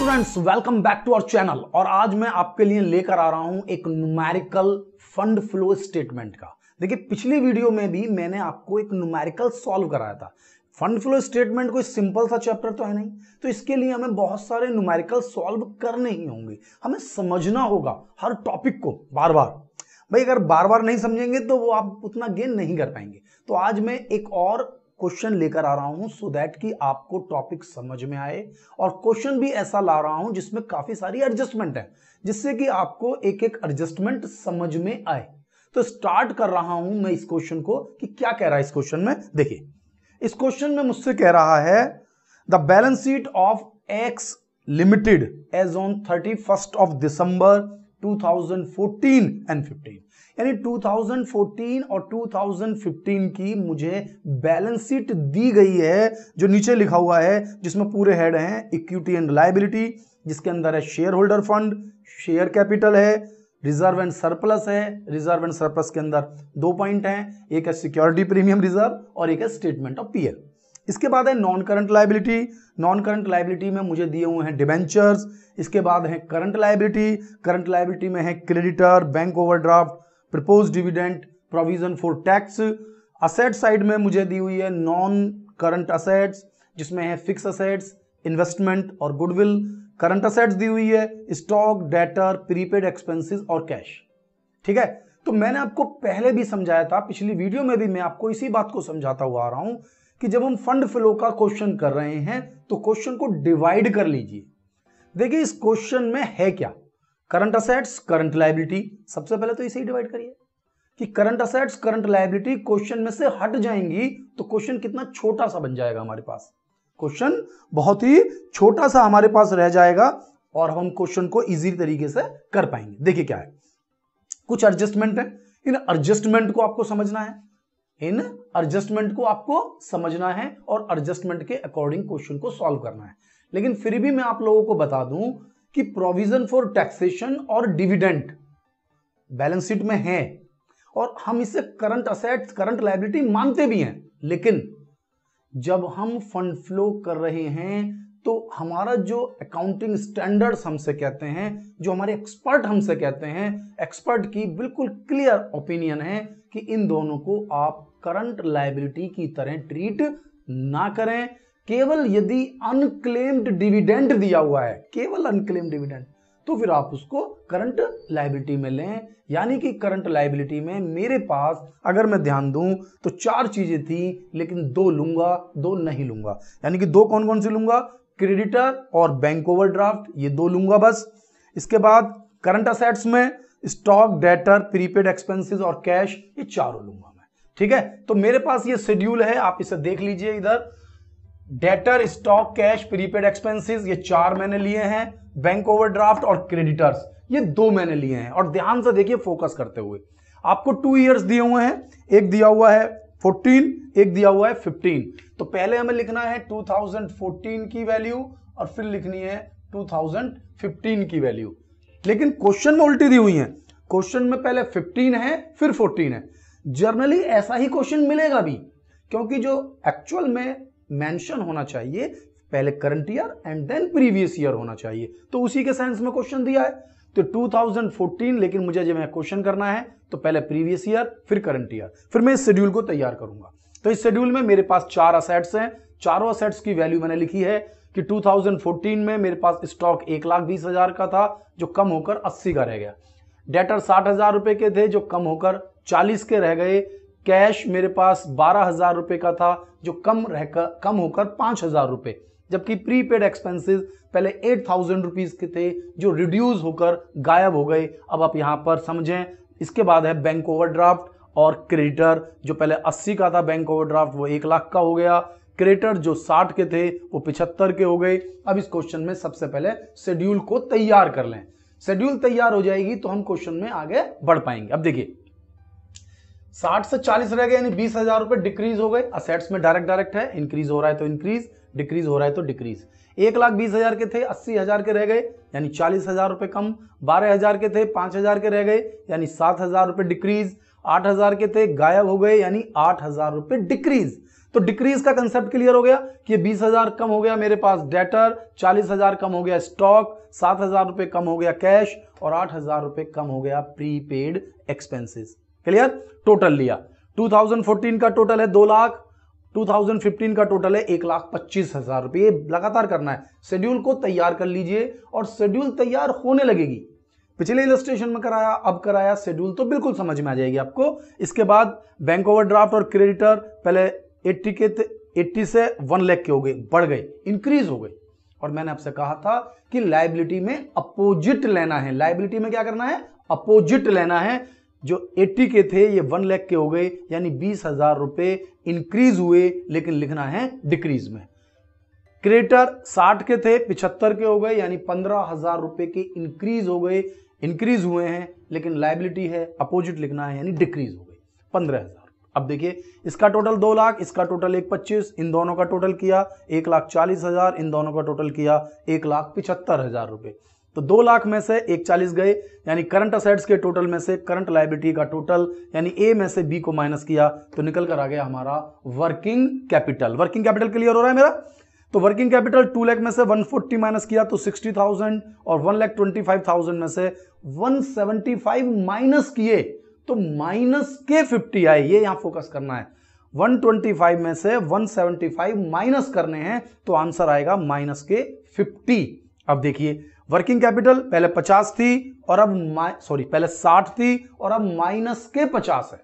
Students, welcome back to our channel. और आज मैं आपके लिए लेकर आ रहा हूं एक न्यूमेरिकल फंड फ्लो स्टेटमेंट का। देखिए, पिछली वीडियो में भी मैंने आपको एक न्यूमेरिकल सॉल्व कराया था। फंड फ्लो स्टेटमेंट कोई सिंपल सा चैप्टर तो है नहीं, तो इसके लिए हमें बहुत सारे न्यूमेरिकल सॉल्व करने ही होंगे। हमें समझना होगा हर टॉपिक को बार बार। भाई, अगर बार बार नहीं समझेंगे तो वो आप उतना गेन नहीं कर पाएंगे। तो आज मैं एक और क्वेश्चन लेकर आ रहा हूं सो दैट कि आपको टॉपिक समझ में आए, और क्वेश्चन भी ऐसा ला रहा हूं जिसमें काफी सारी एडजस्टमेंट है, जिससे कि आपको एक एक एडजस्टमेंट समझ में आए। तो स्टार्ट कर रहा हूं मैं इस क्वेश्चन को कि क्या कह रहा है इस क्वेश्चन में। देखिए, इस क्वेश्चन में मुझसे कह रहा है the balance sheet of X limited as on 31st of December 2014 and 15, यानी 2014 और 2015 की मुझे बैलेंस शीट दी गई है, जो नीचे लिखा हुआ है, जिसमें पूरे हेड हैं इक्विटी एंड लायबिलिटी, जिसके अंदर है share holder fund, share capital है, रिजर्व एंड सरप्लस है। रिजर्व एंड सरप्लस के अंदर 2 पॉइंट हैं, एक है सिक्योरिटी प्रीमियम रिजर्व और एक है स्टेटमेंट ऑफ पीएल। इसके बाद है non current liability. Non current liability में मुझे दिए हुए हैं डिबेंचर्स। इसके बाद है करंट लायबिलिटी। करंट लायबिलिटी में है creditor, bank overdraft, propose dividend, provision for tax. Asset side में मुझे दी हुई है नॉन करंट असेट्स, जिसमें है फिक्स असेट्स, इन्वेस्टमेंट और गुडविल। करंट असेट्स दी हुई है स्टॉक, डेटर, प्रीपेड एक्सपेंसेस और कैश। ठीक है, तो मैंने आपको पहले भी समझाया था, पिछली वीडियो में भी मैं आपको इसी बात को समझाता हुआ आ रहा हूं कि जब हम फंड फ्लो का क्वेश्चन कर रहे हैं तो क्वेश्चन को डिवाइड कर लीजिए। देखिए, इस क्वेश्चन में है क्या, करंट असेट्स, करंट लायबिलिटी। सबसे पहले तो इसे ही डिवाइड करिए कि current assets, current liability question में से हट जाएंगी तो क्वेश्चन कितना छोटा सा बन जाएगा हमारे पास। क्वेश्चन बहुत ही छोटा सा हमारे पास रह जाएगा और हम क्वेश्चन को इजी तरीके से कर पाएंगे। देखिए क्या है, कुछ एडजस्टमेंट है, इन एडजस्टमेंट को आपको समझना है, इन एडजस्टमेंट को आपको समझना है और एडजस्टमेंट के अकॉर्डिंग क्वेश्चन को सॉल्व करना है। लेकिन फिर भी मैं आप लोगों को बता दूं कि प्रोविजन फॉर टैक्सेशन और डिविडेंड बैलेंस शीट में है और हम इसे करंट असेट्स, करंट लायबिलिटी मानते भी हैं। लेकिन जब हम फंड फ्लो कर रहे हैं तो हमारा जो अकाउंटिंग स्टैंडर्ड्स हमसे कहते हैं, जो हमारे एक्सपर्ट हमसे कहते हैं, एक्सपर्ट की बिल्कुल क्लियर ओपिनियन है कि इन दोनों को आप करंट लायबिलिटी की तरह ट्रीट ना करें। केवल यदि अनक्लेम्ड डिविडेंड दिया हुआ है, केवल अनक्लेम्ड डिविडेंड, तो फिर आप उसको करंट लायबिलिटी में लें। यानी कि करंट लायबिलिटी में मेरे पास अगर मैं ध्यान दूं तो 4 चीजें थी, लेकिन 2 लूंगा, 2 नहीं लूंगा। यानी कि 2 कौन कौन सी लूंगा, क्रेडिटर और बैंक ओवरड्राफ्ट, ये 2 लूंगा बस। इसके बाद करंट असेट्स में स्टॉक, डेटर, प्रीपेड एक्सपेंसेस और कैश, ये 4 लूंगा मैं। ठीक है, तो मेरे पास ये शेड्यूल है, आप इसे देख लीजिए। इधर debtor, stock, cash, prepaid expenses, ये 4 मैंने लिए हैं। बैंक ओवरड्राफ्ट और क्रेडिटर्स, ये 2 मैंने लिए हैं। और ध्यान से देखिए फोकस करते हुए, आपको 2 ईयर्स दिए हुए हैं, एक दिया हुआ है 14, एक दिया हुआ है 15। तो पहले हमें लिखना है 2014 की वैल्यू और फिर लिखनी है 2015 की वैल्यू। लेकिन क्वेश्चन में उल्टी दी हुई है, क्वेश्चन में पहले 15 है फिर 14 है। जनरली ऐसा ही क्वेश्चन मिलेगा भी, क्योंकि जो एक्चुअल में मेंशन होना चाहिए पहले current year and then previous year होना चाहिए, तो उसी के सेंस में क्वेश्चन दिया है। तो 2014, लेकिन मुझे जब क्वेश्चन करना है तो पहले प्रीवियस ईयर फिर करंट ईयर, फिर मैं इस शेड्यूल को तैयार करूंगा। तो इस शेड्यूल में मेरे पास 4 असेट्स हैं, चारों असेट्स की वैल्यू मैंने लिखी है कि 2014 में मेरे पास स्टॉक 1,20,000 का था, जो कम होकर 80 का रह गया। डेटर 60,000 रुपए के थे, जो कम होकर 40 के रह गए। कैश मेरे पास 12,000 रुपए का था, जो कम होकर 5,000 रुपए। जबकि प्रीपेड एक्सपेंसेस पहले 8,000 रुपीज के थे, जो रिड्यूस होकर गायब हो गए। अब आप यहां पर समझें। इसके बाद है बैंक ओवरड्राफ्ट और क्रेडिटर, जो पहले 80 का था बैंक ओवरड्राफ्ट, वो 1 लाख का हो गया। क्रेडिटर जो 60 के थे वो 75 के हो गए। अब इस क्वेश्चन में सबसे पहले शेड्यूल को तैयार कर लें। शेड्यूल तैयार हो जाएगी तो हम क्वेश्चन में आगे बढ़ पाएंगे। अब देखिए, 60 से 40 रह गए, यानी 20,000 रुपए डिक्रीज हो गए। असेट्स में डायरेक्ट है, इंक्रीज हो रहा है तो इंक्रीज, डिक्रीज हो रहा है तो डिक्रीज। 1,20,000 के थे, 80,000 के रह गए, यानी 40,000 रुपए कम। 12,000 के थे, 5,000 के रह गए, यानी 7,000 रुपए डिक्रीज। 8,000 के थे, गायब हो गए, यानी 8,000 रुपए डिक्रीज। तो डिक्रीज का कंसेप्ट क्लियर हो गया कि 20,000 कम हो गया मेरे पास डेटर, 40,000 कम हो गया स्टॉक, 7,000 रुपए कम हो गया कैश और 8,000 रुपए कम हो गया प्रीपेड एक्सपेंसेस। क्लियर? टोटल लिया 2014 का टोटल है 2 लाख, 2015 का टोटल है 1,25,000 रुपए। ये लगातार करना है, शेड्यूल को तैयार कर लीजिए और शेड्यूल तैयार होने लगेगी। पिछले इलस्ट्रेशन में कराया, अब कराया, शेड्यूल तो बिल्कुल समझ में आ जाएगी आपको। इसके बाद बैंक ओवरड्राफ्ट और क्रेडिटर पहले 80 से 1 लाख के हो गए, बढ़ गए, इंक्रीज हो गए। और मैंने आपसे कहा था कि लायबिलिटी में अपोजिट लेना है। लायबिलिटी में क्या करना है? अपोजिट लेना है। जो 80 के थे ये 1 लाख के हो गए, यानी 20,000 रुपए इंक्रीज हुए, लेकिन लिखना है डिक्रीज में। क्रेडिटर 60 के थे 75 के हो गए, यानी 15,000 रुपए के इंक्रीज हो गए, इंक्रीज हुए हैं, लेकिन लायबिलिटी है अपोजिट लिखना है, यानी डिक्रीज हो गई 15,000। अब देखिए इसका टोटल 2 लाख, इसका टोटल 1,25,000, इन दोनों का टोटल किया 1,40,000, इन दोनों का टोटल किया 1,75,000 रुपए। तो 2 लाख में से 1,40,000 गए, यानी करंट असेट्स के टोटल में से करंट लायबिलिटी का टोटल, यानी ए में से बी को माइनस किया तो निकल कर आ गया हमारा working capital. Working capital clear हो रहा है मेरा? तो वर्किंग कैपिटल 2 लाख में से 140 माइनस किया तो 60,000 और 1,25,000 में से 175 माइनस किए तो माइनस के 50 आए। ये यहां फोकस करना है। 125 में से 175 माइनस करने हैं तो आंसर आएगा माइनस के 50। अब देखिए वर्किंग कैपिटल पहले 50 थी और अब पहले 60 थी और अब माइनस के 50 है,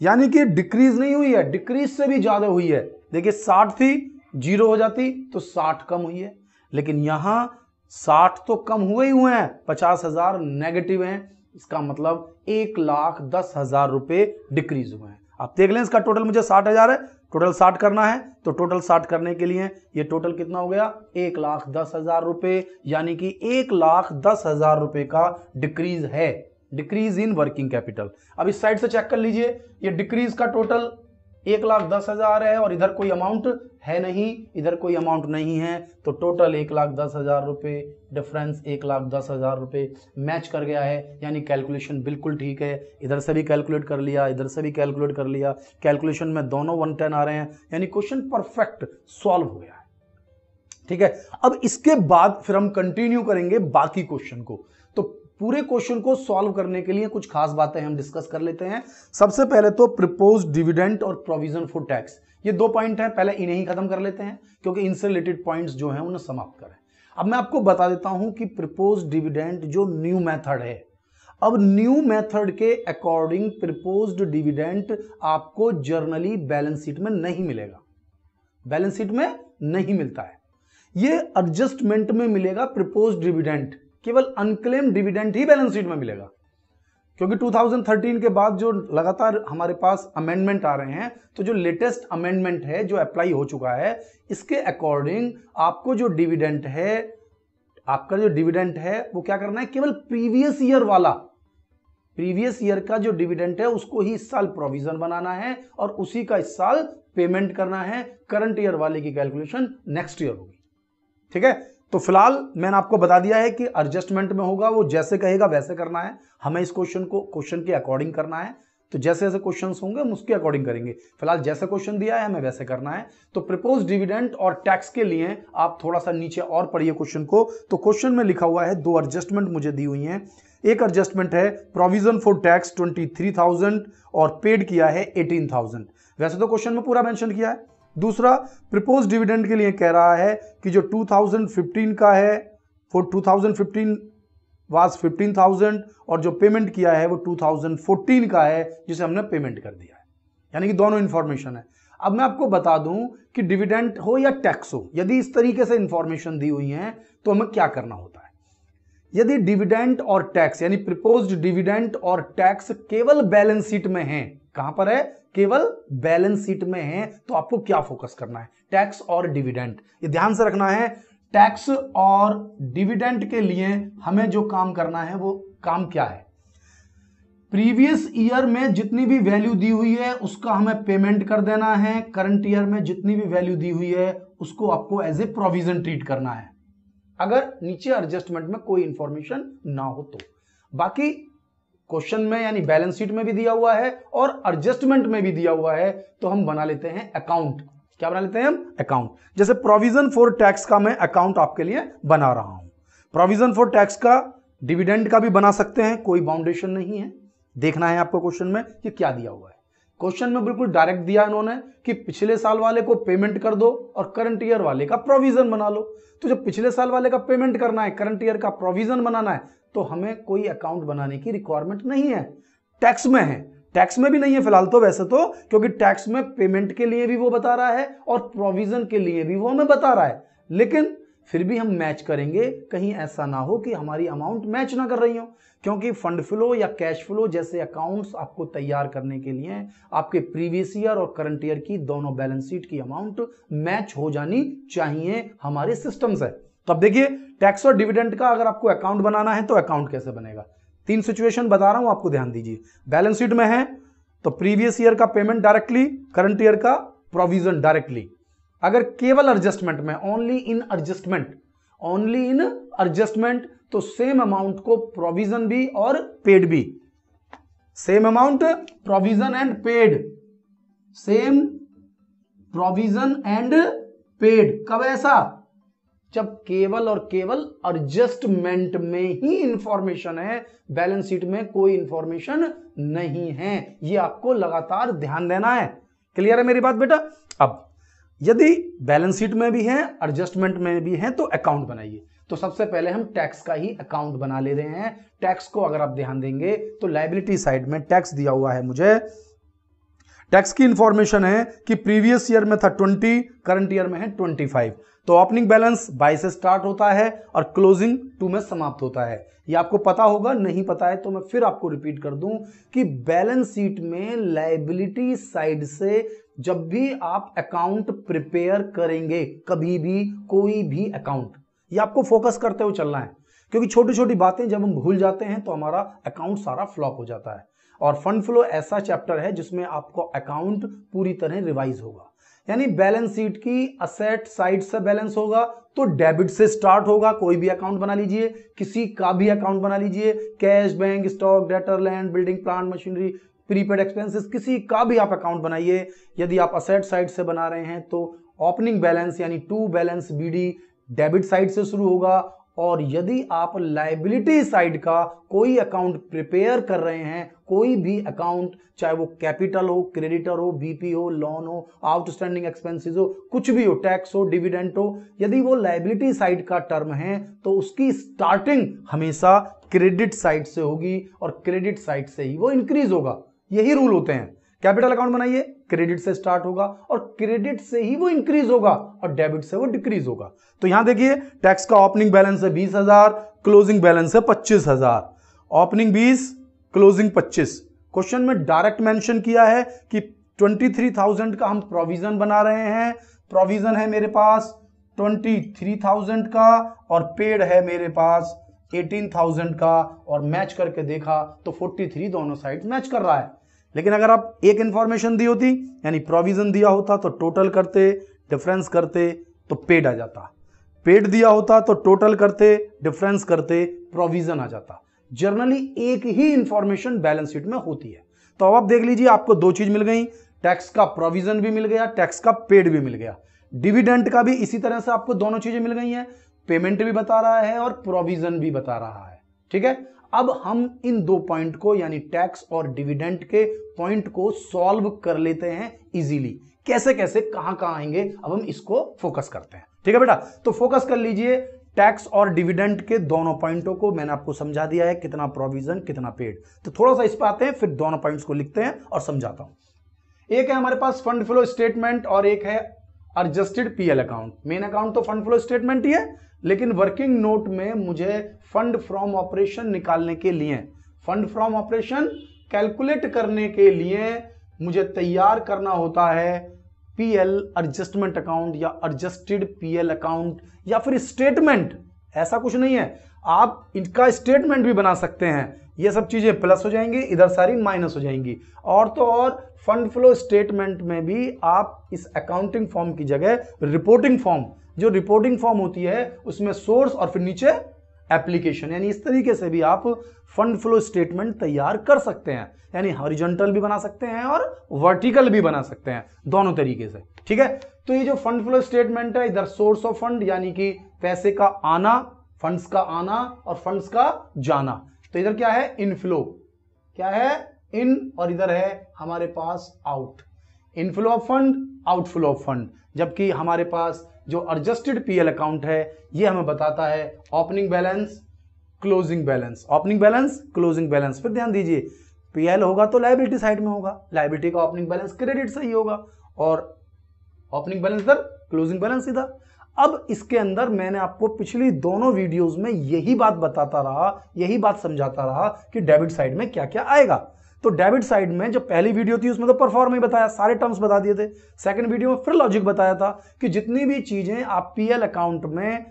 यानी कि डिक्रीज नहीं हुई है, डिक्रीज से भी ज्यादा हुई है। देखिए 60 थी, 0 हो जाती तो 60 कम हुई है, लेकिन यहां 60 तो कम हुए ही हुए हैं, 50,000 नेगेटिव हैं, इसका मतलब 1,10,000 रुपए डिक्रीज हुए हैं। आप देख लें इसका टोटल मुझे 60,000 है, टोटल 60 करना है, तो टोटल 60 करने के लिए ये टोटल कितना हो गया? 1,10,000 रुपए, यानी कि 1,10,000 रुपए का डिक्रीज है, डिक्रीज इन वर्किंग कैपिटल। अब इस साइड से चेक कर लीजिए, ये डिक्रीज का टोटल 1,10,000 है और इधर कोई अमाउंट है नहीं, इधर कोई अमाउंट नहीं है, तो टोटल 1,10,000 रुपए, डिफरेंस 1,10,000 रुपए मैच कर गया है, यानी कैलकुलेशन बिल्कुल ठीक है। इधर से भी कैलकुलेट कर लिया, इधर से भी कैलकुलेट कर लिया, कैलकुलेशन में दोनों 110 आ रहे हैं, यानी क्वेश्चन परफेक्ट सॉल्व हो गया है। ठीक है, अब इसके बाद फिर हम कंटिन्यू करेंगे बाकी क्वेश्चन को। तो पूरे क्वेश्चन को सॉल्व करने के लिए कुछ खास बातें हम डिस्कस कर लेते हैं। सबसे पहले तो प्रपोज्ड डिविडेंड और प्रोविजन फॉर टैक्स, ये 2 पॉइंट हैं, पहले इन्हें ही खत्म कर लेते हैं क्योंकि इनसे रिलेटेड पॉइंट्स जो हैं उन्हें समाप्त करें। अब मैं आपको बता देता हूं कि प्रपोज्ड डिविडेंड जो न्यू मेथड है, अब न्यू मेथड के अकॉर्डिंग प्रपोज्ड डिविडेंड आपको जर्नली बैलेंस शीट में नहीं मिलेगा, बैलेंस शीट में नहीं मिलता है, ये एडजस्टमेंट में मिलेगा। प्रपोज्ड डिविडेंड केवल अनक्लेम डिविडेंड ही बैलेंस शीट में मिलेगा, क्योंकि 2013 के बाद जो लगातार हमारे पास अमेंडमेंट आ रहे हैं, तो जो लेटेस्ट अमेंडमेंट है जो अप्लाई हो चुका है, इसके अकॉर्डिंग आपको जो डिविडेंड है, आपका जो डिविडेंड है वो क्या करना है? केवल प्रीवियस ईयर वाला, प्रीवियस ईयर का जो डिविडेंड है उसको ही इस साल प्रोविजन बनाना है और उसी का इस साल पेमेंट करना है। करंट ईयर वाले की कैलकुलेशन नेक्स्ट ईयर होगी। ठीक है, तो फिलहाल मैंने आपको बता दिया है कि एडजस्टमेंट में होगा, वो जैसे कहेगा वैसे करना है, हमें इस क्वेश्चन को क्वेश्चन के अकॉर्डिंग करना है, तो जैसे जैसे क्वेश्चंस होंगे हम उसके अकॉर्डिंग करेंगे। फिलहाल जैसे क्वेश्चन दिया है हमें वैसे करना है। तो प्रपोज डिविडेंड और टैक्स के लिए आप थोड़ा सा नीचे और पढ़िए क्वेश्चन को। तो क्वेश्चन में लिखा हुआ है 2 एडजस्टमेंट मुझे दी हुई हैं। एक एडजस्टमेंट है प्रोविजन फॉर टैक्स 23,000 और पेड किया है 18,000, वैसे तो क्वेश्चन में पूरा मेंशन किया है। दूसरा प्रपोज डिविडेंड के लिए कह रहा है कि जो 2015 का है, फॉर 2015 वाज 15,000 और जो पेमेंट किया है वो 2014 का है जिसे हमने पेमेंट कर दिया है, यानी कि दोनों इंफॉर्मेशन है। अब मैं आपको बता दूं कि डिविडेंड हो या टैक्स हो, यदि इस तरीके से इंफॉर्मेशन दी हुई है तो हमें क्या करना होता है। यदि डिविडेंड और टैक्स यानी प्रपोज्ड डिविडेंड और टैक्स केवल बैलेंस शीट में है, कहां पर है? केवल बैलेंस शीट में है, तो आपको क्या फोकस करना है? टैक्स और डिविडेंड, ये ध्यान से रखना है। टैक्स और डिविडेंड के लिए हमें जो काम करना है वो काम क्या है? प्रीवियस ईयर में जितनी भी वैल्यू दी हुई है उसका हमें पेमेंट कर देना है, करंट ईयर में जितनी भी वैल्यू दी हुई है उसको आपको एज ए प्रोविजन ट्रीट करना है, अगर नीचे एडजस्टमेंट में कोई इंफॉर्मेशन ना हो तो। बाकी क्वेश्चन में यानी बैलेंस शीट में भी दिया हुआ है और एडजस्टमेंट में भी दिया हुआ है, तो हम बना लेते हैं अकाउंट। क्या बना लेते हैं हम? अकाउंट। जैसे प्रोविजन फॉर टैक्स का मैं अकाउंट आपके लिए बना रहा हूं। प्रोविजन फॉर टैक्स का, डिविडेंड का भी बना सकते हैं, कोई बाउंडेशन नहीं है। देखना है आपको क्वेश्चन में कि क्या दिया हुआ है। क्वेश्चन में बिल्कुल डायरेक्ट दिया इन्होंने कि पिछले साल वाले को पेमेंट कर दो और करंट ईयर वाले का प्रोविजन बना लो। तो जब पिछले साल वाले का पेमेंट करना है, करंट ईयर का प्रोविजन बनाना है, तो हमें कोई अकाउंट बनाने की रिक्वायरमेंट नहीं है। टैक्स में है, टैक्स में भी नहीं है फिलहाल तो, वैसे तो, क्योंकि टैक्स में पेमेंट के लिए भी वो बता रहा है और प्रोविजन के लिए भी वो हमें बता रहा है, लेकिन फिर भी हम मैच करेंगे। कहीं ऐसा ना हो कि हमारी अमाउंट मैच ना कर रही हो, क्योंकि फंड फ्लो या कैश फ्लो जैसे अकाउंट्स आपको तैयार करने के लिए आपके प्रीवियस ईयर और करंट ईयर की दोनों बैलेंस शीट की अमाउंट मैच हो जानी चाहिए हमारे सिस्टम से। तो अब देखिए, टैक्स और डिविडेंड का अगर आपको अकाउंट बनाना है तो अकाउंट कैसे बनेगा? 3 सिचुएशन बता रहा हूं आपको, ध्यान दीजिए। बैलेंस शीट में है तो प्रीवियस ईयर का पेमेंट डायरेक्टली, करंट ईयर का प्रोविजन डायरेक्टली। अगर केवल एडजस्टमेंट में, ओनली इन एडजस्टमेंट, तो सेम अमाउंट को प्रोविजन भी और पेड भी, same amount provision and paid, same provision and paid. कब ऐसा? जब केवल और केवल एडजस्टमेंट में ही इंफॉर्मेशन है, बैलेंस शीट में कोई इंफॉर्मेशन नहीं है। यह आपको लगातार ध्यान देना है। क्लियर है मेरी बात बेटा? अब यदि बैलेंस शीट में भी है, एडजस्टमेंट में भी है, तो अकाउंट बनाइए। तो सबसे पहले हम टैक्स का ही अकाउंट बना ले रहे हैं। टैक्स को अगर आप ध्यान देंगे तो लायबिलिटी साइड में टैक्स दिया हुआ है मुझे। टैक्स की इंफॉर्मेशन है कि प्रीवियस ईयर में था 20, करंट ईयर में है 25। तो ओपनिंग बैलेंस 22 से स्टार्ट होता है और क्लोजिंग 2 में समाप्त होता है। ये आपको पता होगा, नहीं पता है तो मैं फिर आपको रिपीट कर दूं कि बैलेंस शीट में लायबिलिटी साइड से जब भी आप अकाउंट प्रिपेयर करेंगे, कभी भी कोई भी अकाउंट, ये आपको फोकस करते हुए चलना है, क्योंकि छोटी छोटी बातें जब हम भूल जाते हैं तो हमारा अकाउंट सारा फ्लॉप हो जाता है। और फंड फ्लो ऐसा चैप्टर है जिसमें आपको अकाउंट पूरी तरह रिवाइज होगा। यानी बैलेंस शीट की असेट साइड से बैलेंस होगा तो डेबिट से स्टार्ट होगा। कोई भी अकाउंट बना लीजिए, किसी का भी अकाउंट बना लीजिए, cash, bank, stock, debtor, land, building, plant, machinery, prepaid expenses, किसी का भी आप अकाउंट बनाइए। यदि आप असेट साइड से बना रहे हैं तो ओपनिंग बैलेंस यानी to balance BD debit side से शुरू होगा, और यदि आप लायबिलिटी साइड का कोई अकाउंट प्रिपेयर कर रहे हैं, कोई भी अकाउंट, चाहे वो कैपिटल हो, क्रेडिटर हो, बीपी हो, लोन हो, आउटस्टैंडिंग एक्सपेंसेस हो, कुछ भी हो, टैक्स हो, डिविडेंड हो, यदि वो लायबिलिटी साइड का टर्म है तो उसकी स्टार्टिंग हमेशा क्रेडिट साइड से होगी और क्रेडिट साइड से ही वो इंक्रीज होगा। यही रूल होते हैं। कैपिटल अकाउंट बनाइए, क्रेडिट से स्टार्ट होगा और क्रेडिट से ही वो इंक्रीज होगा और डेबिट से वो डिक्रीज होगा। तो यहां देखिए, टैक्स का ओपनिंग बैलेंस है 20,000, क्लोजिंग बैलेंस है 25,000। Opening 20, closing 25। क्वेश्चन में डायरेक्ट मेंशन किया है कि 23,000 का हम प्रोविजन बना रहे हैं। प्रोविजन है मेरे पास 23,000 का और पेड है मेरे पास 18,000 का, और मैच करके देखा तो 43 दोनों साइड मैच कर रहा है। लेकिन अगर आप एक इंफॉर्मेशन दी होती, यानी प्रोविजन दिया होता तो टोटल करते, डिफरेंस करते तो पेड आ जाता, पेड दिया होता तो टोटल करते, डिफरेंस करते, प्रोविजन आ जाता। जनरली एक ही इंफॉर्मेशन बैलेंस शीट में होती है। तो अब आप देख लीजिए, आपको 2 चीज मिल गई, टैक्स का प्रोविजन भी मिल गया, टैक्स का पेड भी मिल गया। डिविडेंड का भी इसी तरह से आपको दोनों चीजें मिल गई हैं, पेमेंट भी बता रहा है और प्रोविजन भी बता रहा है। ठीक है, अब हम इन 2 पॉइंट को, यानी टैक्स और डिविडेंड के पॉइंट को सॉल्व कर लेते हैं इजीली। कैसे कैसे, कहां कहां आएंगे, अब हम इसको फोकस करते हैं। ठीक है बेटा, तो फोकस कर लीजिए टैक्स और डिविडेंड के दोनों पॉइंटों को। मैंने आपको समझा दिया है कितना प्रोविजन कितना पेड। तो थोड़ा सा इस पर आते हैं, फिर दोनों पॉइंट्स को लिखते हैं और समझाता हूं। एक है हमारे पास फंड फ्लो स्टेटमेंट और एक है adjusted PL account. Main account तो फंड फ्लो स्टेटमेंट ही है, लेकिन वर्किंग नोट में मुझे फंड फ्रॉम ऑपरेशन निकालने के लिए, फंड फ्रॉम ऑपरेशन कैलकुलेट करने के लिए मुझे तैयार करना होता है पीएल एडजस्टमेंट अकाउंट या एडजस्टेड पीएल अकाउंट या फिर स्टेटमेंट। ऐसा कुछ नहीं है, आप इनका स्टेटमेंट भी बना सकते हैं। ये सब चीजें प्लस हो जाएंगी, इधर सारी माइनस हो जाएंगी। और तो और फंड फ्लो स्टेटमेंट में भी आप इस अकाउंटिंग फॉर्म की जगह रिपोर्टिंग फॉर्म, जो रिपोर्टिंग फॉर्म होती है उसमें सोर्स और फिर नीचे एप्लीकेशन, यानी इस तरीके से भी आप फंड फ्लो स्टेटमेंट तैयार कर सकते हैं, यानी हॉरिजॉन्टल भी बना सकते हैं और वर्टिकल भी बना सकते हैं, दोनों तरीके से। ठीक है, तो ये जो फंड फ्लो स्टेटमेंट है, इधर सोर्स ऑफ फंड यानी कि पैसे का आना, फंड्स का आना और फंड्स का जाना, तो इधर क्या है, इनफ्लो, क्या है, इन, और इधर है हमारे pass out, inflow of fund, outflow of fund. जबकि हमारे पास जो एडजस्टेड पीएल अकाउंट है ये हमें बताता है opening balance, closing balance, opening balance, closing balance. फिर ध्यान दीजिए, पीएल होगा तो लायबिलिटी साइड में होगा, लायबिलिटी का ओपनिंग बैलेंस क्रेडिट से ही होगा, और ओपनिंग बैलेंस इधर, क्लोजिंग बैलेंस इधर। अब इसके अंदर मैंने आपको पिछली दोनों वीडियोस में यही बात बताता रहा, यही बात समझाता रहा कि डेबिट साइड में क्या क्या आएगा। तो डेबिट साइड में जो पहली वीडियो थी उसमें तो परफॉर्म ही बताया, सारे टर्म्स बता दिए थे। सेकंड वीडियो में फिर लॉजिक बताया था कि जितनी भी चीजें आप पीएल अकाउंट में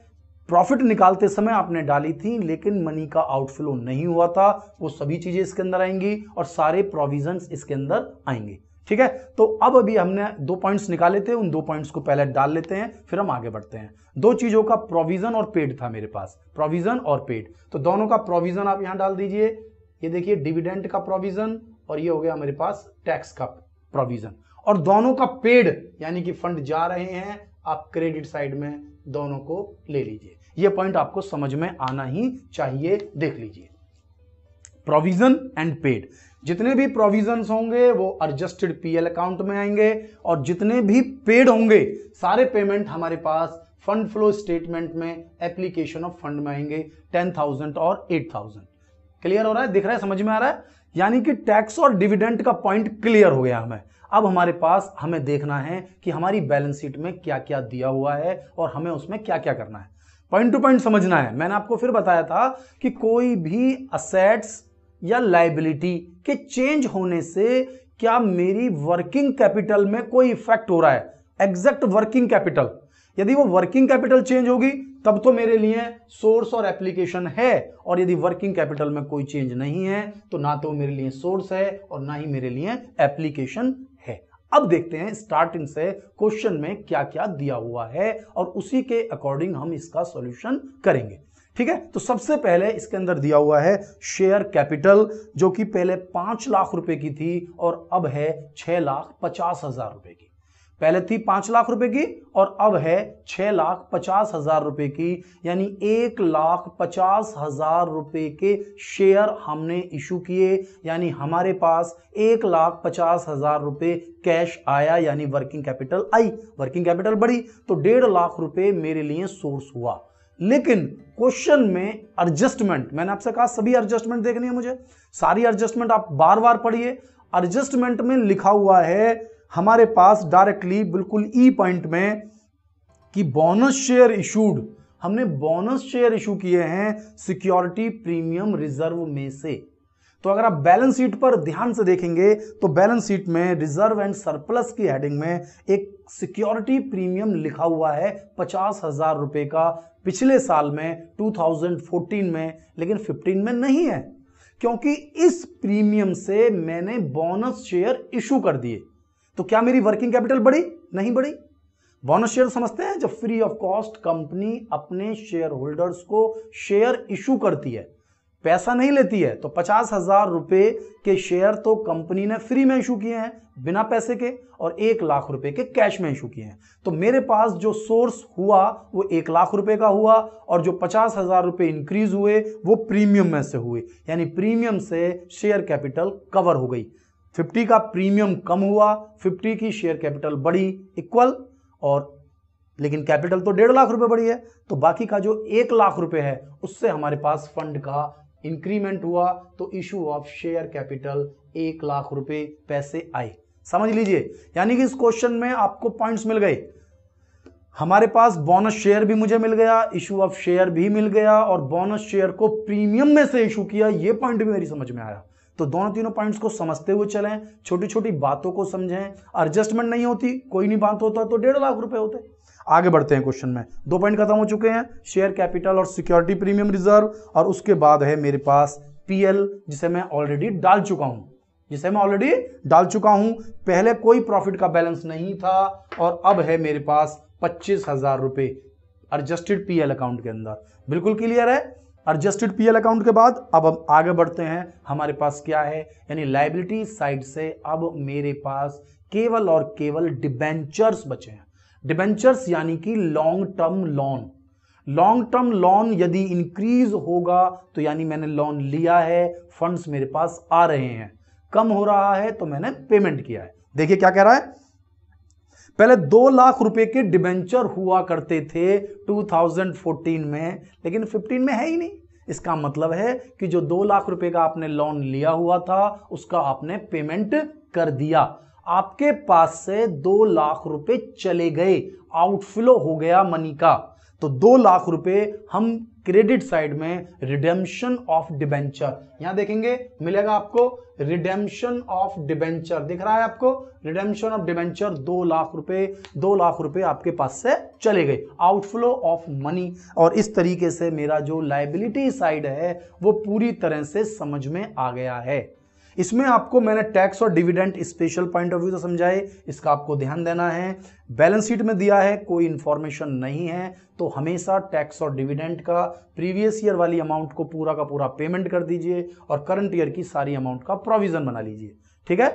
प्रॉफिट निकालते समय आपने डाली थी लेकिन मनी का आउटफ्लो नहीं हुआ था, वो सभी चीजें इसके अंदर आएंगी और सारे प्रोविजंस इसके अंदर आएंगे। ठीक है, तो अब अभी हमने 2 पॉइंट्स निकाले थे, उन 2 पॉइंट्स को पहले डाल लेते हैं, फिर हम आगे बढ़ते हैं। 2 चीजों का प्रोविजन और पेड था मेरे पास, प्रोविजन और पेड, तो दोनों का प्रोविजन आप यहां डाल दीजिए। ये देखिए डिविडेंड का प्रोविजन और ये हो गया मेरे पास टैक्स का प्रोविजन, और दोनों का पेड यानी कि फंड जा रहे हैं आप क्रेडिट साइड में, दोनों को ले लीजिए। ये पॉइंट आपको समझ में आना ही चाहिए, देख लीजिए। प्रोविजन एंड पेड, जितने भी प्रोविजंस होंगे वो एडजस्टेड पीएल अकाउंट में आएंगे और जितने भी पेड होंगे सारे पेमेंट हमारे पास फंड फ्लो स्टेटमेंट में एप्लीकेशन ऑफ फंड में आएंगे, 10,000 और 8,000। क्लियर हो रहा है, दिख रहा है, समझ में आ रहा है? यानी कि टैक्स और डिविडेंड का पॉइंट क्लियर हो गया हमें। अब हमारे पास हमें देखना है कि हमारी बैलेंस शीट में क्या क्या दिया हुआ है और हमें उसमें क्या क्या करना है, पॉइंट टू पॉइंट समझना है। मैंने आपको फिर बताया था कि कोई भी असेट्स या लायबिलिटी के चेंज होने से क्या मेरी वर्किंग कैपिटल में कोई इफेक्ट हो रहा है, एग्जैक्ट वर्किंग कैपिटल। यदि वो वर्किंग कैपिटल चेंज होगी तब तो मेरे लिए सोर्स और एप्लीकेशन है, और यदि वर्किंग कैपिटल में कोई चेंज नहीं है तो ना तो मेरे लिए सोर्स है और ना ही मेरे लिए एप्लीकेशन है। अब देखते हैं स्टार्टिंग से क्वेश्चन में क्या क्या दिया हुआ है और उसी के अकॉर्डिंग हम इसका सॉल्यूशन करेंगे। ठीक है, तो सबसे पहले इसके अंदर दिया हुआ है शेयर कैपिटल, जो कि पहले 5 लाख रुपए की थी और अब है 6,50,000 रुपए की। पहले थी 5 लाख रुपए की और अब है 6,50,000 रुपए की, यानी 1,50,000 रुपए के शेयर हमने इशू किए, यानी हमारे पास 1,50,000 रुपए कैश आया, यानी working capital I. Working capital बढ़ी तो 1.5 लाख रुपए मेरे लिए सोर्स हुआ। लेकिन क्वेश्चन में एडजस्टमेंट, मैंने आपसे कहा सभी एडजस्टमेंट देखनी है मुझे, सारी एडजस्टमेंट आप बार बार पढ़िए। एडजस्टमेंट में लिखा हुआ है हमारे पास डायरेक्टली बिल्कुल ई पॉइंट में कि बोनस शेयर इशूड, हमने बोनस शेयर इशू किए हैं सिक्योरिटी प्रीमियम रिजर्व में से। तो अगर आप बैलेंस शीट पर ध्यान से देखेंगे तो बैलेंस शीट में रिजर्व एंड सरप्लस की हेडिंग में एक सिक्योरिटी प्रीमियम लिखा हुआ है 50,000 रुपए का, पिछले साल में 2014 में, लेकिन 15 में नहीं है, क्योंकि इस प्रीमियम से मैंने बोनस शेयर इशू कर दिए। तो क्या मेरी वर्किंग कैपिटल बढ़ी? नहीं बढ़ी। बोनस शेयर समझते हैं, जब फ्री ऑफ कॉस्ट कंपनी अपने शेयर होल्डर्स को शेयर इशू करती है, पैसा नहीं लेती है, तो 50,000 रुपए के शेयर तो कंपनी ने फ्री में इशू किए हैं बिना पैसे के, और 1 लाख रुपए के कैश में इशू किए हैं। तो मेरे पास जो सोर्स हुआ वो 1 लाख रुपए का हुआ, और जो 50,000 रुपए इंक्रीज हुए वो प्रीमियम में से हुए, यानी प्रीमियम से शेयर कैपिटल कवर हो गई। 50 का प्रीमियम कम हुआ, 50 की शेयर कैपिटल बढ़ी इक्वल, और लेकिन कैपिटल तो 1.5 लाख रुपए बढ़ी है, तो बाकी का जो 1 लाख रुपए है उससे हमारे पास फंड का इंक्रीमेंट हुआ, तो issue of share capital 1 lakh रुपए पैसे आए। समझ लीजिए, यानी कि इस क्वेश्चन में आपको पॉइंट्स मिल गए। हमारे पास बोनस शेयर भी मुझे मिल गया, इशू ऑफ शेयर भी मिल गया, और बोनस शेयर को प्रीमियम में से इशू किया, ये पॉइंट भी मेरी समझ में आया। तो दोनों तीनों पॉइंट्स को समझते हुए चलें, छोटी छोटी बातों को समझें। एडजस्टमेंट नहीं होती, कोई नहीं बात होता तो 1.5 लाख रुपए होते। आगे बढ़ते हैं क्वेश्चन में। 2 पॉइंट खत्म हो चुके हैं, शेयर कैपिटल और सिक्योरिटी प्रीमियम रिजर्व, और उसके बाद है मेरे पास पीएल, जिसे मैं ऑलरेडी डाल चुका हूं। पहले कोई प्रॉफिट का बैलेंस नहीं था और अब है मेरे पास 25,000 रुपए एडजस्टेड पीएल अकाउंट के अंदर। बिल्कुल क्लियर है। एडजस्टेड पीएल अकाउंट के बाद अब हम आगे बढ़ते हैं। हमारे पास क्या है, यानी लायबिलिटी साइड से अब मेरे पास केवल और केवल डिबेंचर्स बचे हैं। डिबेंचर्स यानी कि long term loan. Long term loan यदि इंक्रीज होगा तो यानी मैंने लोन लिया है, फंड्स मेरे पास आ रहे हैं, कम हो रहा है तो मैंने पेमेंट किया है। देखिए क्या कह रहा है, पहले 2 लाख रुपए के डिबेंचर हुआ करते थे 2014 में, लेकिन 15 में है ही नहीं। इसका मतलब है कि जो 2 लाख रुपए का आपने लोन लिया हुआ था उसका आपने पेमेंट कर दिया, आपके पास से 2 लाख रुपए चले गए, आउटफ्लो हो गया मनी का। तो 2 लाख रुपए हम क्रेडिट साइड में रिडेम्पशन ऑफ डिबेंचर, यहां देखेंगे मिलेगा आपको रिडेम्पशन ऑफ डिबेंचर, दिख रहा है आपको रिडेम्पशन ऑफ डिबेंचर 2 लाख रुपए। 2 लाख रुपए आपके पास से चले गए, आउटफ्लो ऑफ मनी। और इस तरीके से मेरा जो लायबिलिटी साइड है वो पूरी तरह से समझ में आ गया है। इसमें आपको मैंने टैक्स और dividend special point of view से समझाए, इसका आपको ध्यान देना है। बैलेंस शीट में दिया है, कोई इंफॉर्मेशन नहीं है तो हमेशा टैक्स और डिविडेंड का प्रीवियस ईयर वाली अमाउंट को पूरा का पूरा पेमेंट कर दीजिए और करंट ईयर की सारी अमाउंट का प्रोविजन बना लीजिए, ठीक है।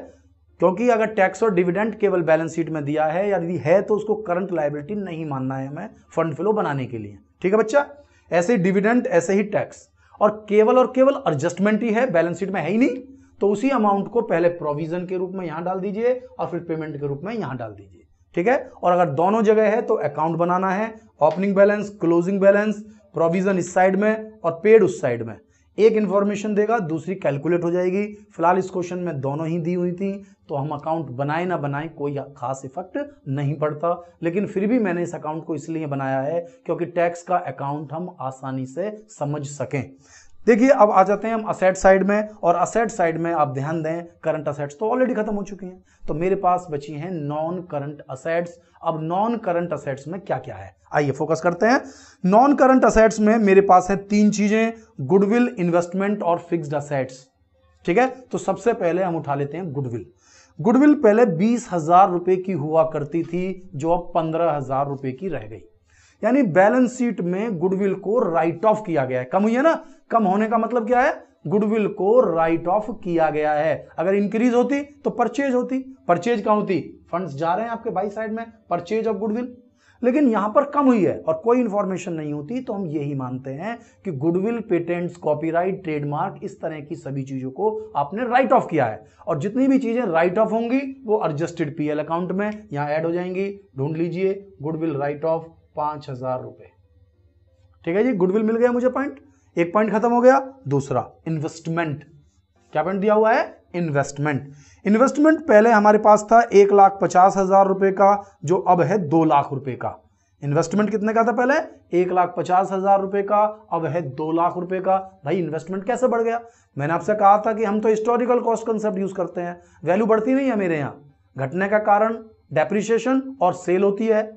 क्योंकि अगर टैक्स और डिविडेंड केवल बैलेंस शीट में दिया है, यदि है तो उसको करंट लायबिलिटी नहीं मानना है हमें फंड फ्लो बनाने के लिए, ठीक है बच्चा। ऐसे ही डिविडेंड, ऐसे ही टैक्स, और केवल एडजस्टमेंट ही है, बैलेंस शीट में है ही नहीं, तो उसी अमाउंट को पहले प्रोविजन के रूप में यहां डाल दीजिए और फिर पेमेंट के रूप में यहां डाल दीजिए, ठीक है। और अगर दोनों जगह है तो अकाउंट बनाना है, opening balance, closing balance, provision इस साइड में और पेड उस साइड में। एक इंफॉर्मेशन देगा, दूसरी कैलकुलेट हो जाएगी। फिलहाल इस क्वेश्चन में दोनों ही दी हुई थी, तो हम अकाउंट बनाए ना बनाए कोई खास इफेक्ट नहीं पड़ता, लेकिन फिर भी मैंने इस अकाउंट को इसलिए बनाया है क्योंकि टैक्स का अकाउंट हम आसानी से समझ सकें। देखिए अब आ जाते हैं हम असेट साइड में, और असेट साइड में आप ध्यान दें, करंट असेट्स तो ऑलरेडी खत्म हो चुकी हैं, तो मेरे पास बची हैं नॉन करंट असेट्स। अब नॉन करंट असेट्स में क्या क्या है, आइए फोकस करते हैं। नॉन करंट असेट्स में मेरे पास है 3 चीजें, गुडविल, इन्वेस्टमेंट और फिक्स्ड असेट्स, ठीक है। तो सबसे पहले हम उठा लेते हैं गुडविल। गुडविल पहले 20,000 रुपए की हुआ करती थी, जो अब 15,000 रुपए की रह गई, यानी बैलेंस शीट में गुडविल को राइट ऑफ किया गया है। कम हुई है ना, कम होने का मतलब क्या है, गुडविल को राइट ऑफ किया गया है। अगर इंक्रीज होती तो परचेज होती, परचेज कहां होती, फंड्स जा रहे हैं आपके बाई साइड में, परचेज ऑफ गुडविल, लेकिन यहां पर कम हुई है और कोई इंफॉर्मेशन नहीं होती, तो हम यही मानते हैं कि गुडविल, पेटेंट्स, कॉपीराइट, ट्रेडमार्क, इस तरह की सभी चीजों को आपने राइट ऑफ किया है। और जितनी भी चीजें राइट ऑफ होंगी वो एडजस्टेड पीएल अकाउंट में यहां ऐड हो जाएंगी। ढूंढ लीजिए, गुडविल राइट ऑफ 5,000 रुपए, ठीक है जी। गुडविल मिल गया मुझे पॉइंट, एक पॉइंट खत्म हो गया। दूसरा इन्वेस्टमेंट, क्या पॉइंट दिया हुआ है, इन्वेस्टमेंट। इन्वेस्टमेंट पहले हमारे पास था 1,50,000 रुपए का, जो अब है 2 लाख रुपए का। इन्वेस्टमेंट कितने का था पहले, 1,50,000 रुपए का, अब है 2 लाख रुपए का। भाई इन्वेस्टमेंट कैसे बढ़ गया, मैंने आपसे कहा था कि हम तो हिस्टोरिकल कॉस्ट कंसेप्ट यूज करते हैं, वैल्यू बढ़ती नहीं है मेरे यहां। घटने का कारण डेप्रिसिएशन और सेल होती है,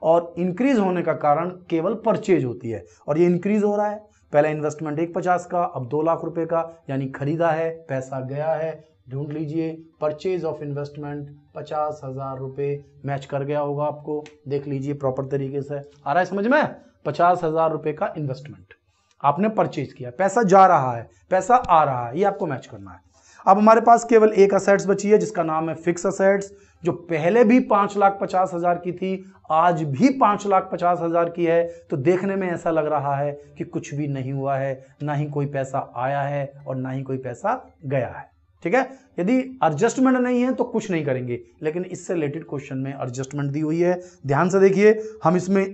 और इंक्रीज होने का कारण केवल परचेज होती है, और ये इंक्रीज हो रहा है। पहला इन्वेस्टमेंट 1,50,000 का, अब 2 लाख रुपए का, यानी खरीदा है, पैसा गया है। ढूंढ लीजिए, परचेज ऑफ इन्वेस्टमेंट 50,000 रुपए, मैच कर गया होगा आपको, देख लीजिए प्रॉपर तरीके से, आ रहा है समझ में। 50,000 रुपए का इन्वेस्टमेंट आपने परचेज किया, पैसा जा रहा है, पैसा आ रहा है, ये आपको मैच करना है। अब हमारे पास केवल एक असेट्स बची है जिसका नाम है फिक्स असेट्स, जो पहले भी 5,50,000 की थी, आज भी 5,50,000 की है। तो देखने में ऐसा लग रहा है कि कुछ भी नहीं हुआ है, ना ही कोई पैसा आया है और ना ही कोई पैसा गया है, ठीक है। यदि एडजस्टमेंट नहीं है तो कुछ नहीं करेंगे, लेकिन इससे रिलेटेड क्वेश्चन में एडजस्टमेंट दी हुई है। ध्यान से देखिए, हम इसमें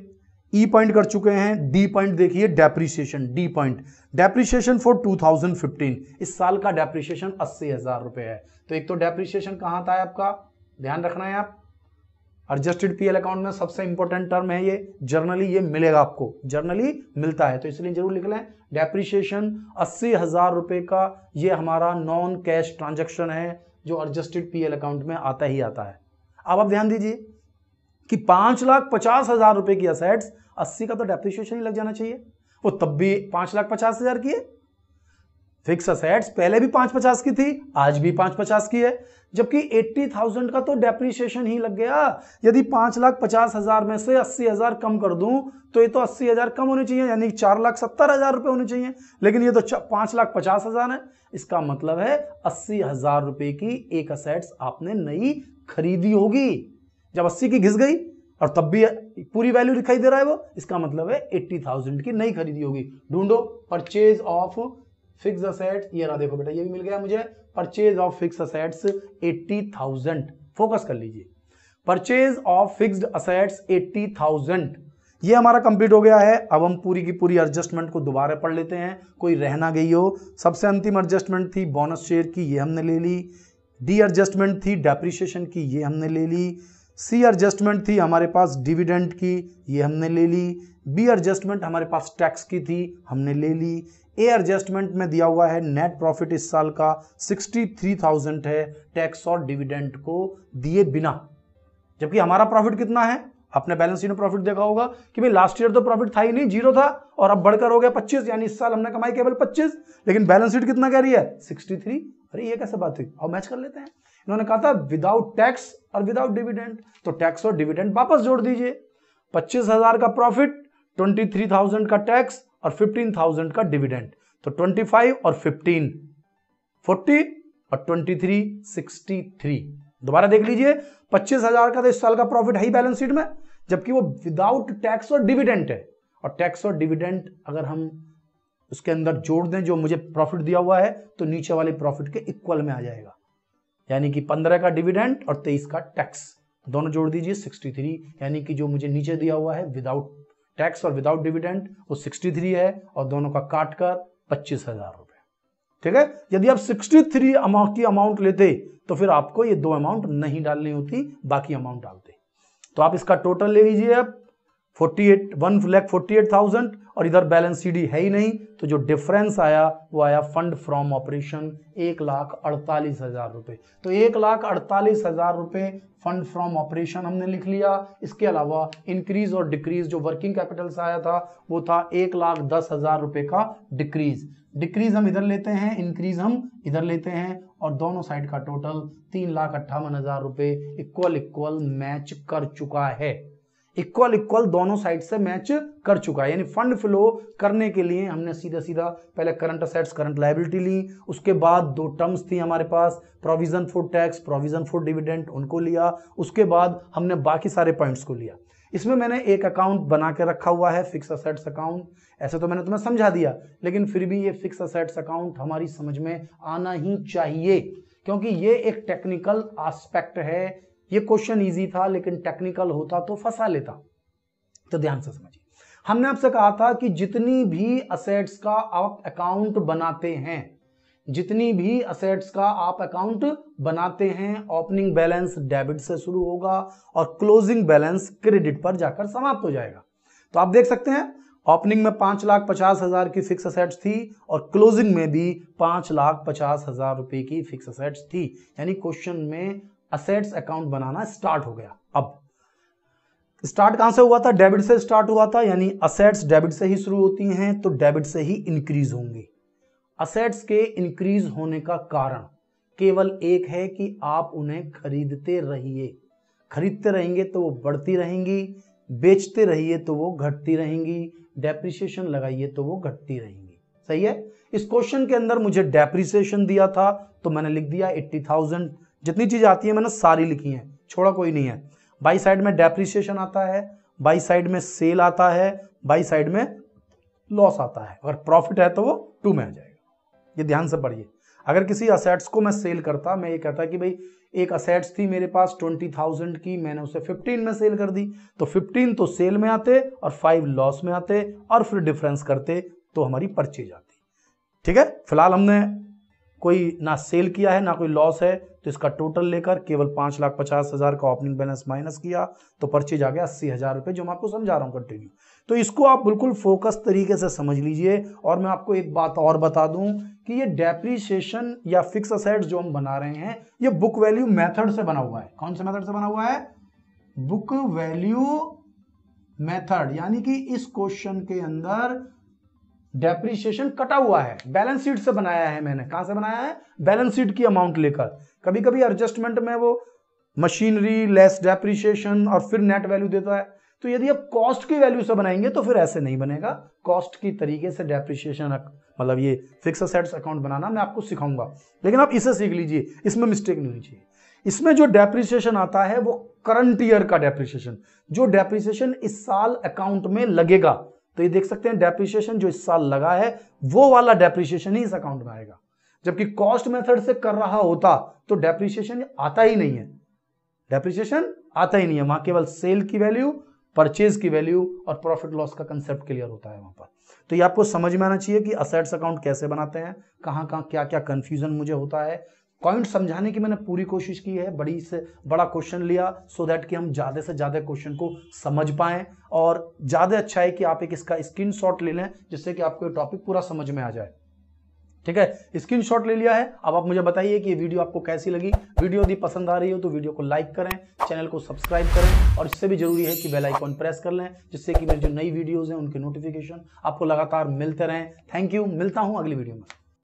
ई पॉइंट कर चुके हैं, डी पॉइंट देखिए, depreciation, D point, depreciation for 2015, इस साल का डेप्रिसिएशन 80,000 रुपए है। तो एक तो डेप्रिसिएशन कहां था आपका, ध्यान रखना है आप, एडजस्टेड पीएल अकाउंट में सबसे इंपॉर्टेंट टर्म है ये, जर्नली ये मिलेगा आपको, जर्नली मिलता है, तो इसलिए जरूर लिख लें। डेप्रिसिएशन 80,000 रुपए का, ये हमारा नॉन कैश ट्रांजैक्शन है जो एडजस्टेड पीएल अकाउंट में आता ही आता है। अब आप ध्यान दीजिए कि 5,50,000 रुपए की असेट्स, 80 का तो डेप्रिसिएशन ही लग जाना चाहिए, वो तब भी 5,50,000 की है। फिक्स असेट्स पहले भी 550 की थी, आज भी 550 की है, जबकि 80,000 का तो डेप्रीशिएशन ही लग गया। यदि 5,50,000 में से 80,000 कम कर दूं तो ये तो 80,000 कम होने चाहिए, यानी 4,70,000 रुपए होने चाहिए, लेकिन ये तो 5,50,000 है। इसका मतलब है 80,000 रुपए की एक असेट्स आपने नई खरीदी होगी। जब 80 की घिस गई और तब भी पूरी वैल्यू दिखाई दे रहा है वो, इसका मतलब है 80,000 की नई खरीदी होगी। ढूंढो परचेज ऑफ फिक्स असेट्स, ये रहा, देखो बेटा ये भी मिल गया मुझे, purchase of fix assets 80,000। Focus कर लीजिए, परचेज ऑफ फिक्स्ड असेट्स 80,000, ये हमारा कंप्लीट हो गया है। अब हम पूरी की पूरी एडजस्टमेंट को दोबारा पढ़ लेते हैं, कोई रह ना गई हो। सबसे अंतिम एडजस्टमेंट थी बोनस शेयर की, ये हमने ले ली। डी एडजस्टमेंट थी डेप्रीशिएशन की, ये हमने ले ली। सी एडजस्टमेंट थी हमारे पास डिविडेंड की, ये हमने ले ली। बी एडजस्टमेंट हमारे पास टैक्स की थी, हमने ले ली। ए एडजस्टमेंट में दिया हुआ है नेट प्रॉफिट इस साल का 63,000 है, टैक्स और डिविडेंड को दिए बिना। जबकि हमारा प्रॉफिट कितना है, आपने बैलेंस शीट में प्रॉफिट देखा होगा कि भाई लास्ट ईयर तो प्रॉफिट था ही नहीं, 0 था, और अब बढ़कर हो गया 25, यानी इस साल हमने कमाई केवल 25, लेकिन बैलेंस शीट कितना कह रही है 63। अरे ये कैसे बात हुई, और मैच कर लेते हैं। इन्होंने कहा था विदाउट टैक्स और विदाउट डिविडेंड, तो टैक्स और डिविडेंड वापस जोड़ दीजिए। 25,000 का प्रॉफिट, 23,000 का टैक्स और 15,000 का डिविडेंड, तो 25 और 15 40 और 23 63। दोबारा देख लीजिए, 25,000 का तो इस साल का प्रॉफिट है ही बैलेंस शीट में, जबकि वो विदाउट टैक्स और डिविडेंड है, और टैक्स और डिविडेंड अगर हम उसके अंदर जोड़ दें जो मुझे प्रॉफिट दिया हुआ है, तो नीचे वाले प्रॉफिट के इक्वल में आ जाएगा, यानी कि 15 का डिविडेंड और 23 का टैक्स, दोनों जोड़ दीजिए 63, यानी कि जो मुझे नीचे दिया हुआ है विदाउट टैक्स और विदाउट डिविडेंड वो 63 है, और दोनों का काटकर 25,000 रुपए। ठीक है, यदि आप 63 अमाउंट की अमाउंट लेते तो फिर आपको ये दो अमाउंट नहीं डालनी होती, बाकी अमाउंट डालते। तो आप इसका टोटल ले लीजिए अब 1,48,000, और इधर बैलेंस शीट है ही नहीं, तो जो डिफरेंस आया वो आया फंड फ्रॉम ऑपरेशन 1,48,000 रुपए। तो 1,48,000 रुपए फंड फ्रॉम ऑपरेशन हमने लिख लिया। इसके अलावा इंक्रीज और डिक्रीज जो वर्किंग कैपिटल से आया था वो था 1,10,000 रुपए का डिक्रीज। डिक्रीज हम इधर लेते हैं, इंक्रीज हम इधर लेते हैं, और दोनों साइड का टोटल 3,58,000 रुपए इक्वल मैच कर चुका है। इक्वल दोनों साइड से मैच कर चुका है, यानी फंड फ्लो करने के लिए हमने सीधा सीधा पहले करंट असेट्स करंट लायबिलिटी ली, उसके बाद दो टर्म्स थी हमारे पास, provision for tax provision for dividend, उनको लिया, उसके बाद हमने बाकी सारे पॉइंट्स को लिया। इसमें मैंने एक अकाउंट बना के रखा हुआ है फिक्स असेट्स अकाउंट, ऐसे तो मैंने तुम्हें समझा दिया, लेकिन फिर भी ये फिक्स असेट्स अकाउंट हमारी समझ में आना ही चाहिए, क्योंकि ये एक टेक्निकल एस्पेक्ट है। ये क्वेश्चन इजी था, लेकिन टेक्निकल होता तो फंसा लेता। तो ध्यान से समझिए, हमने आपसे कहा था कि जितनी भी असेट्स का आप अकाउंट बनाते हैं, जितनी भी असेट्स का आप अकाउंट बनाते हैं, ओपनिंग बैलेंस डेबिट से शुरू होगा और क्लोजिंग बैलेंस क्रेडिट पर जाकर समाप्त हो जाएगा। तो आप देख सकते हैं ओपनिंग में 5,50,000 की फिक्स असेट्स थी और क्लोजिंग में भी 5,50,000 रुपए की फिक्स असेट्स थी, यानी क्वेश्चन में असेट्स अकाउंट बनाना स्टार्ट हो गया। अब स्टार्ट कहां से हुआ था, डेबिट से स्टार्ट हुआ था, यानी असेट्स डेबिट से ही शुरू होती हैं, तो डेबिट से ही इंक्रीज होंगी। असेट्स के इंक्रीज होने का कारण केवल एक है कि आप उन्हें खरीदते रहिए, खरीदते रहेंगे तो वो बढ़ती रहेंगी, बेचते रहिए तो वो घटती रहेंगी, डेप्रिसिएशन लगाइए तो वो घटती रहेंगी। सही है। इस क्वेश्चन के अंदर मुझे डेप्रिसिएशन दिया था तो मैंने लिख दिया 80,000। जितनी चीज आती है मैंने सारी लिखी है, छोड़ा कोई नहीं है। बाई साइड में डेप्रिसिएशन आता है, बाई साइड में सेल आता है, बाई साइड में लॉस आता है। अगर प्रॉफिट है तो वो 2 में आ जाएगा। ये ध्यान से पढ़िए। अगर किसी असेट्स को मैं सेल करता, मैं ये कहता कि भाई एक असेट्स थी मेरे पास 20,000 की, मैंने उसे 15 में सेल कर दी, तो 15 तो सेल में आते और 5 लॉस में आते, और फिर डिफरेंस करते तो हमारी परचेज आती। ठीक है, फिलहाल हमने कोई ना सेल किया है ना कोई लॉस है, तो इसका टोटल लेकर केवल 5,50,000 का ओपनिंग बैलेंस माइनस किया तो परचेज आ गया 80,000 रुपए, जो मैं आपको समझा रहा हूं कंटिन्यू। तो इसको आप बिल्कुल फोकस तरीके से समझ लीजिए। और मैं आपको एक बात और बता दूं कि ये डेप्रीशिएशन या फिक्स असेट्स जो हम बना रहे हैं, ये बुक वैल्यू मेथड से बना हुआ है। कौन से मेथड से बना हुआ है? Book value method. यानी कि इस क्वेश्चन के अंदर डेप्रीशिएशन कटा हुआ है, बैलेंस शीट से बनाया है मैंने। कहां से बनाया है? बैलेंस शीट की अमाउंट लेकर। कभी कभी एडजस्टमेंट में वो मशीनरी लेस डेप्रीशिएशन और फिर नेट वैल्यू देता है। तो यदि आप कॉस्ट की वैल्यू से बनाएंगे तो फिर ऐसे नहीं बनेगा। कॉस्ट की तरीके से डेप्रीशिएशन मतलब ये फिक्स असेट्स अकाउंट बनाना मैं आपको सिखाऊंगा, लेकिन आप इसे सीख लीजिए, इसमें मिस्टेक नहीं होनी चाहिए। इसमें जो डेप्रीशिएशन आता है वो करंट ईयर का डेप्रीशिएशन, जो डेप्रीशिएशन इस साल अकाउंट में लगेगा। तो ये देख सकते हैं डेप्रीशिएशन जो इस साल लगा है वो वाला डेप्रीशिएशन ही इस अकाउंट में आएगा। जबकि कॉस्ट मेथड से कर रहा होता तो डेप्रीशिएशन आता ही नहीं है, डेप्रीशिएशन आता ही नहीं है। वहां केवल सेल की वैल्यू, परचेज की वैल्यू और प्रॉफिट लॉस का कंसेप्ट क्लियर होता है वहां पर। तो ये आपको समझ में आना चाहिए कि असेट्स अकाउंट कैसे बनाते हैं, कहां कहां क्या क्या कंफ्यूजन मुझे होता है। पॉइंट समझाने की मैंने पूरी कोशिश की है, बड़ी से बड़ा क्वेश्चन लिया सो दैट कि हम ज्यादा से ज्यादा क्वेश्चन को समझ पाएं। और ज्यादा अच्छा है कि आप एक इसका स्क्रीनशॉट ले लें जिससे कि आपको ये टॉपिक पूरा समझ में आ जाए। ठीक है, स्क्रीनशॉट ले लिया है। अब आप मुझे बताइए कि ये वीडियो आपको कैसी लगी। वीडियो यदि पसंद आ रही हो तो वीडियो को लाइक करें, चैनल को सब्सक्राइब करें और इससे भी जरूरी है कि बेल आइकॉन प्रेस कर लें जिससे कि मेरी जो नई वीडियोस हैं उनके नोटिफिकेशन आपको लगातार मिलते रहें। थैंक यू, मिलता हूं अगली वीडियो में।